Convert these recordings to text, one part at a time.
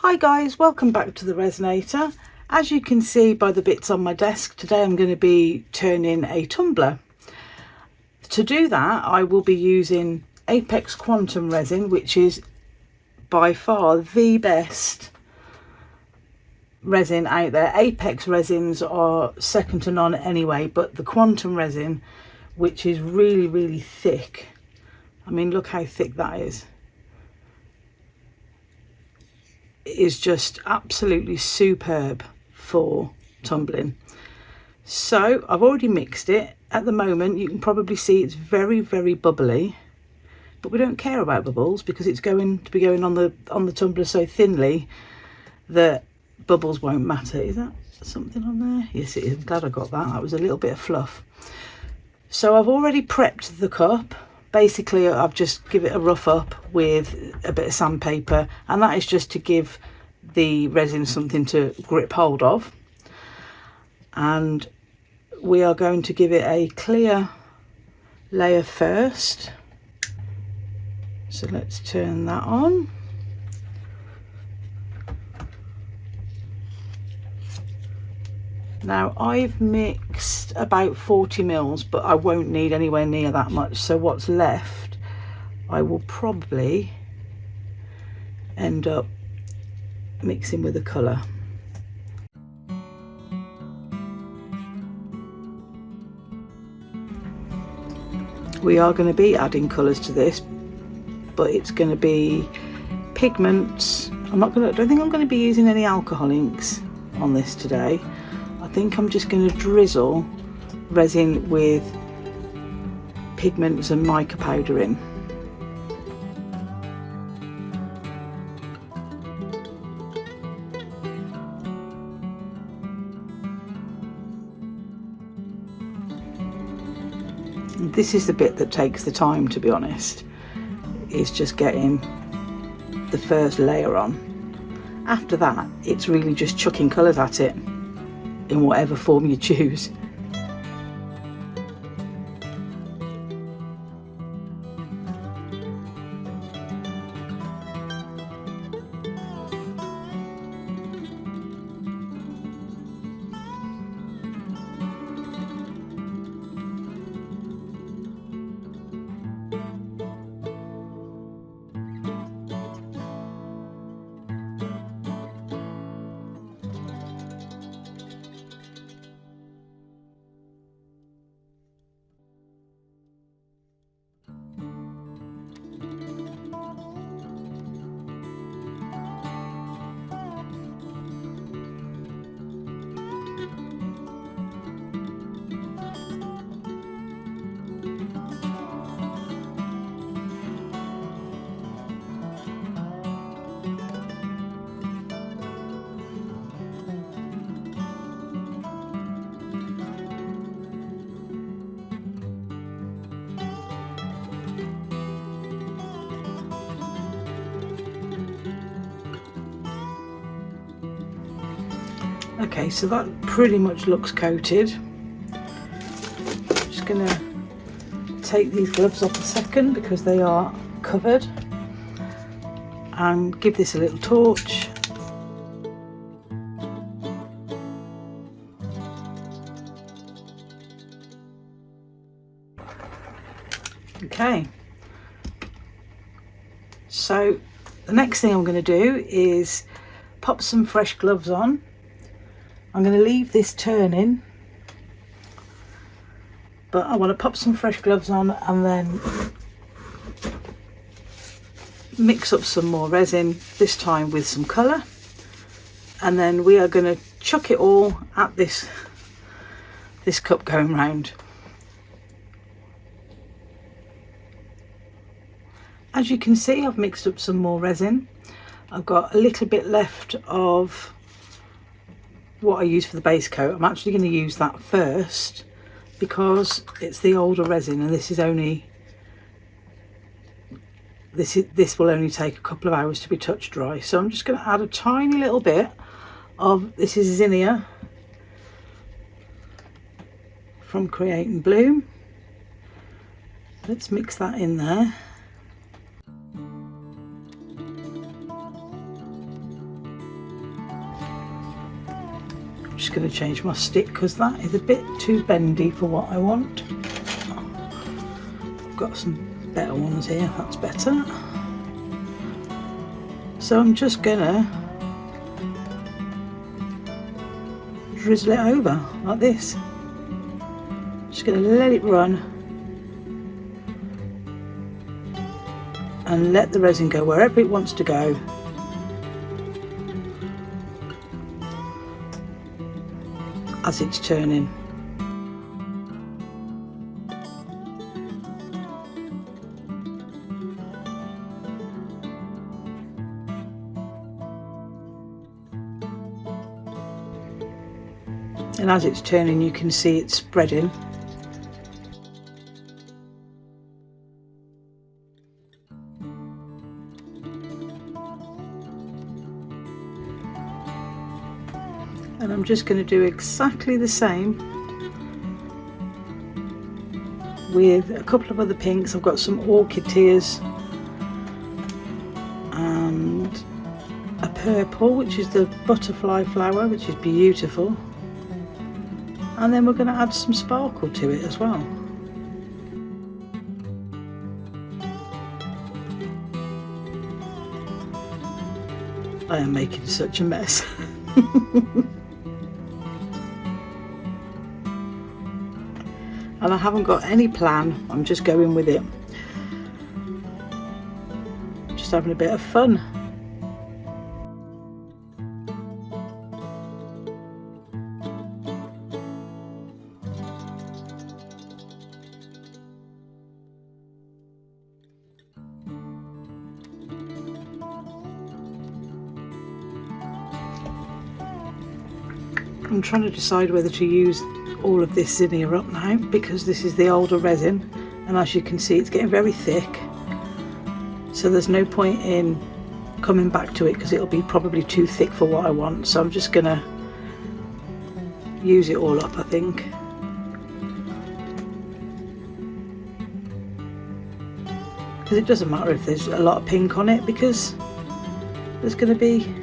Hi guys, welcome back to the Resinator. As you can see by the bits on my desk, today I'm going to be turning a tumbler. To do that, I will be using Apex Quantum resin, which is by far the best resin out there. Apex resins are second to none anyway, but the Quantum resin, which is really thick. I mean, look how thick that is just absolutely superb for tumbling. So I've already mixed it. At the moment you can probably see it's very bubbly, but we don't care about bubbles because it's going to be going on the tumbler so thinly that bubbles won't matter. Is that something on there? Yes it is. I'm glad I got that. That was a little bit of fluff. So I've already prepped the cup. Basically I've just give it a rough up with a bit of sandpaper, and that is just to give the resin something to grip hold of. And we are going to give it a clear layer first. So let's turn that on. Now I've mixed about 40 mils, but I won't need anywhere near that much. So what's left, I will probably end up mixing with the colour. We are going to be adding colours to this, but it's going to be pigments. I don't think I'm going to be using any alcohol inks on this today. I think I'm just going to drizzle resin with pigments and mica powder in. And this is the bit that takes the time, to be honest, is just getting the first layer on. After that, it's really just chucking colours at it in whatever form you choose. Okay, so that pretty much looks coated. I'm just going to take these gloves off a second because they are covered, and give this a little torch. Okay, so the next thing I'm going to do is pop some fresh gloves on. I'm going to leave this turning, but I want to pop some fresh gloves on and then mix up some more resin, this time with some colour, and then we are going to chuck it all at this cup going round. As you can see, I've mixed up some more resin. I've got a little bit left of what I use for the base coat. I'm actually going to use that first because it's the older resin, and this will only take a couple of hours to be touch dry. So I'm just going to add a tiny little bit of, this is Zinnia from Create and Bloom. Let's mix that in there. just going to change my stick because that is a bit too bendy for what I want. I've got some better ones here, that's better. So I'm just going to drizzle it over like this. Just going to let it run and let the resin go wherever it wants to go. As it's turning. And as it's turning, you can see it spreading. And I'm just going to do exactly the same with a couple of other pinks. I've got some orchid tears and a purple, which is the butterfly flower, which is beautiful. And then we're going to add some sparkle to it as well. I am making such a mess. And I haven't got any plan, I'm just going with it. Just having a bit of fun. I'm trying to decide whether to use all of this zinnia up now, because this is the older resin, and as you can see it's getting very thick, so there's no point in coming back to it because it'll be probably too thick for what I want. So I'm just gonna use it all up, I think. Because it doesn't matter if there's a lot of pink on it, because there's going to be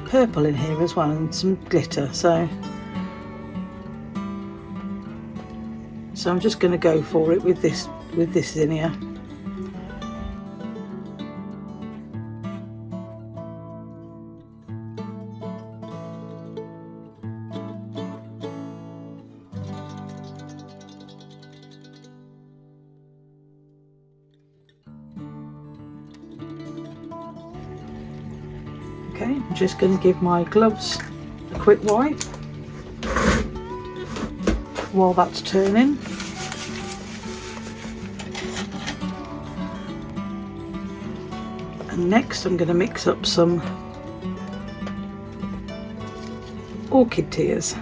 purple in here as well and some glitter. So I'm just going to go for it with this zinnia. Okay, I'm just going to give my gloves a quick wipe while that's turning. And next I'm going to mix up some orchid tears.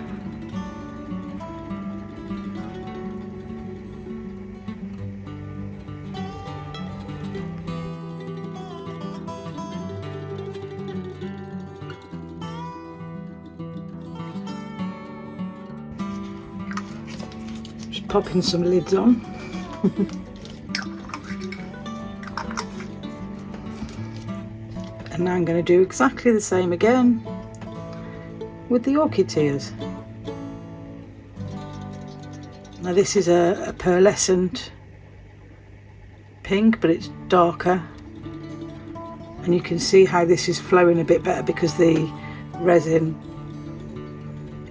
Just popping some lids on. And now I'm going to do exactly the same again with the orchid tears. Now this is a pearlescent pink, but it's darker, and you can see how this is flowing a bit better because the resin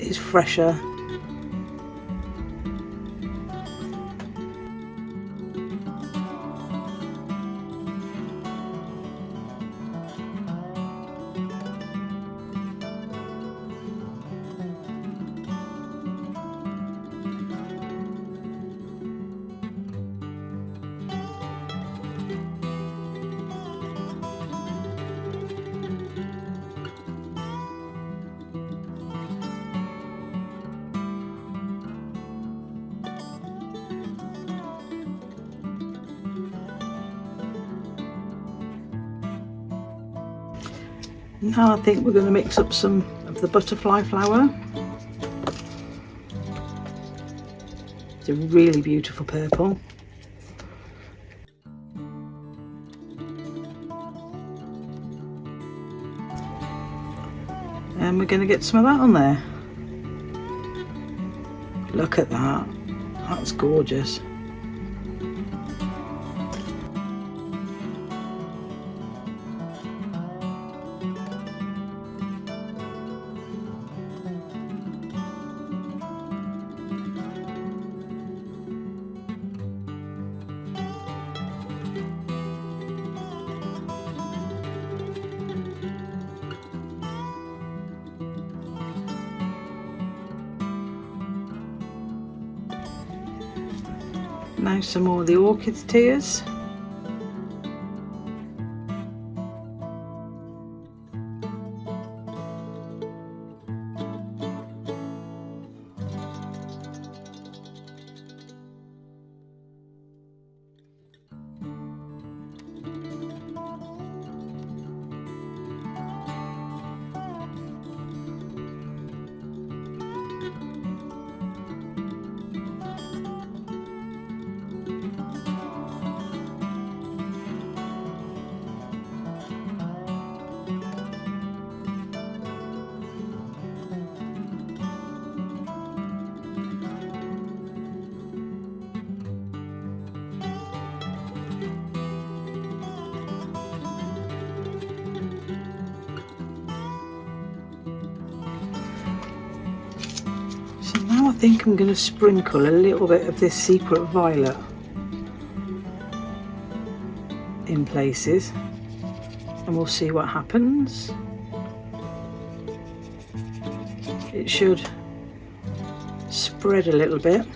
is fresher. Now I think we're going to mix up some of the butterfly flower. It's a really beautiful purple. And we're going to get some of that on there. Look at that, that's gorgeous. Now some more of the orchid tears. I think I'm going to sprinkle a little bit of this secret violet in places and we'll see what happens. It should spread a little bit.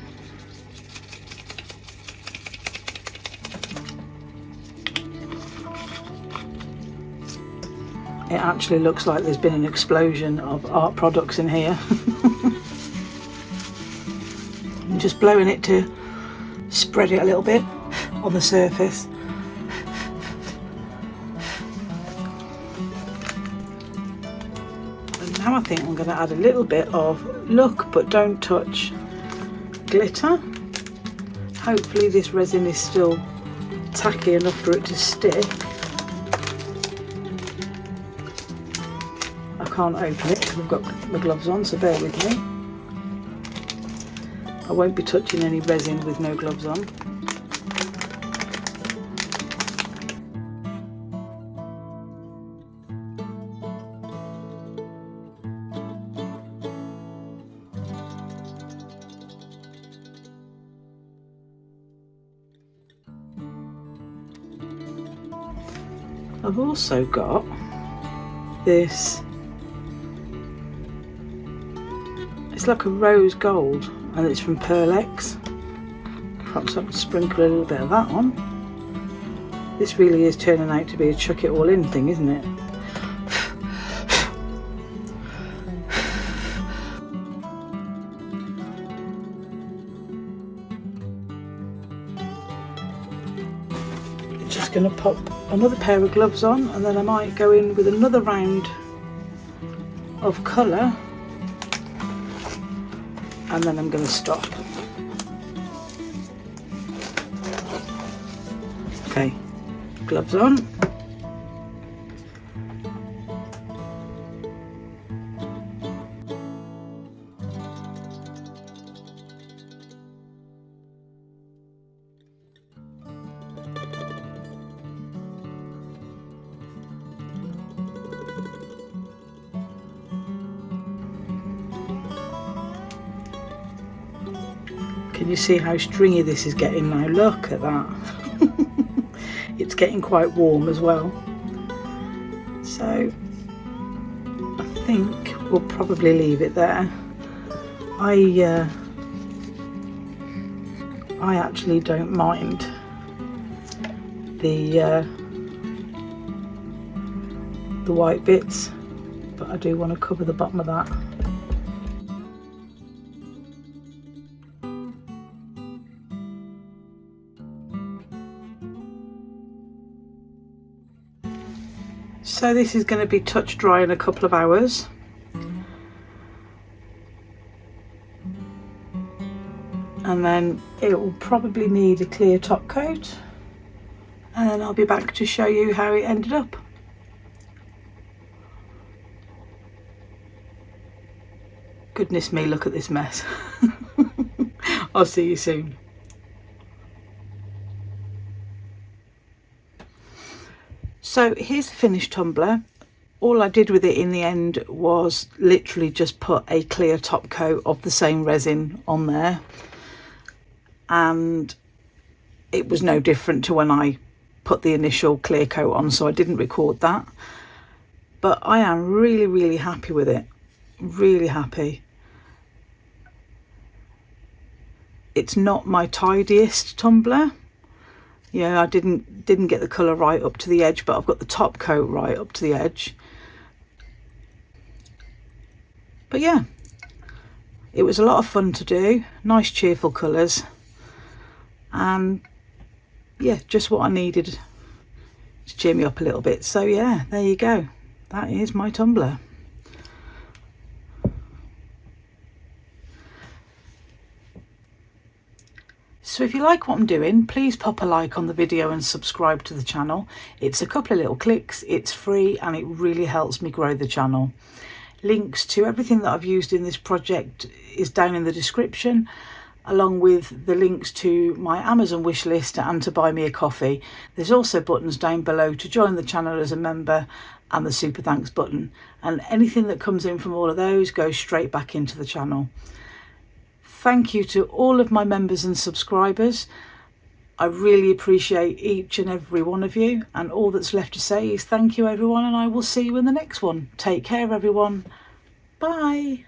It actually looks like there's been an explosion of art products in here. I'm just blowing it to spread it a little bit on the surface. And now I think I'm going to add a little bit of look but don't touch glitter. Hopefully this resin is still tacky enough for it to stick. I can't open it because I've got my gloves on, so bear with me. I won't be touching any resin with no gloves on. I've also got this, it's like a rose gold and it's from Pearl-Ex. Perhaps I could sprinkle a little bit of that on. This really is turning out to be a chuck it all in thing, isn't it? Just going to pop another pair of gloves on and then I might go in with another round of colour and then I'm going to stop. Okay, gloves on. Can you see how stringy this is getting now? Look at that. It's getting quite warm as well. So I think we'll probably leave it there. I actually don't mind the white bits, but I do want to cover the bottom of that. So this is going to be touch dry in a couple of hours. And then it will probably need a clear top coat. And then I'll be back to show you how it ended up. Goodness me, look at this mess. I'll see you soon. So here's the finished tumbler. All I did with it in the end was literally just put a clear top coat of the same resin on there, and it was no different to when I put the initial clear coat on, so I didn't record that. But I am really, really happy with it. Really happy. It's not my tidiest tumbler. Yeah, I didn't get the colour right up to the edge, but I've got the top coat right up to the edge. But yeah, it was a lot of fun to do. Nice cheerful colours. And yeah, just what I needed to cheer me up a little bit. So yeah, there you go. That is my tumbler. So if you like what I'm doing, please pop a like on the video and subscribe to the channel. It's a couple of little clicks, it's free, and it really helps me grow the channel. Links to everything that I've used in this project is down in the description, along with the links to my Amazon wish list and to buy me a coffee. There's also buttons down below to join the channel as a member and the super thanks button. And anything that comes in from all of those goes straight back into the channel. Thank you to all of my members and subscribers. I really appreciate each and every one of you, and all that's left to say is thank you everyone, and I will see you in the next one. Take care everyone. Bye.